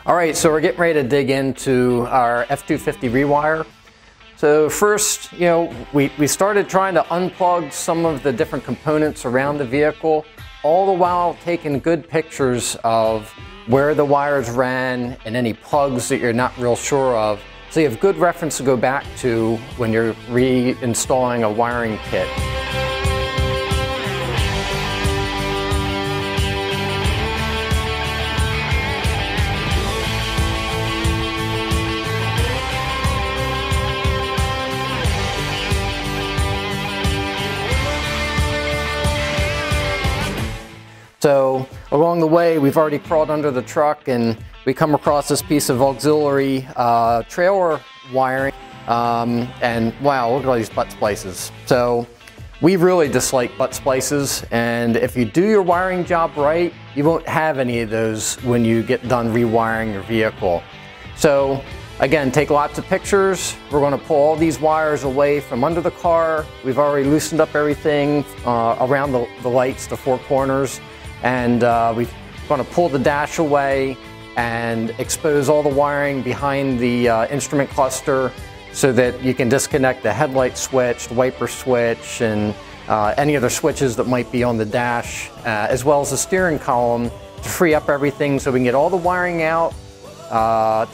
Alright, so we're getting ready to dig into our F-250 Rewire. So first, we started trying to unplug some of the different components around the vehicle, all the while taking good pictures of where the wires ran and any plugs that you're not real sure of. So you have good reference to go back to when you're reinstalling a wiring kit. So along the way, we've already crawled under the truck and we come across this piece of auxiliary trailer wiring, and wow, look at all these butt splices. So we really dislike butt splices, and if you do your wiring job right, you won't have any of those when you get done rewiring your vehicle. So again, take lots of pictures. We're going to pull all these wires away from under the car. We've already loosened up everything around the lights, the four corners. And we're going to pull the dash away and expose all the wiring behind the instrument cluster so that you can disconnect the headlight switch, the wiper switch, and any other switches that might be on the dash, as well as the steering column, to free up everything so we can get all the wiring out,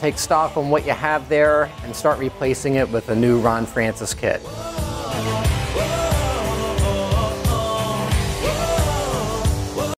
take stock on what you have there, and start replacing it with a new Ron Francis kit.